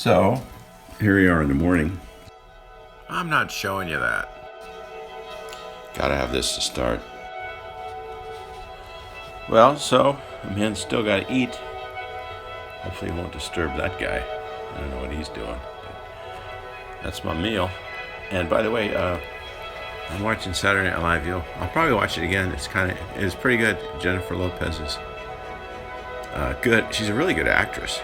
So, here we are in the morning. I'm not showing you that. Gotta have this to start. Well, so, the man's still gotta eat. Hopefully, he won't disturb that guy. I don't know what he's doing. But that's my meal. And by the way, I'm watching Saturday Night Live. I'll probably watch it again. It's pretty good. Jennifer Lopez is good. She's a really good actress.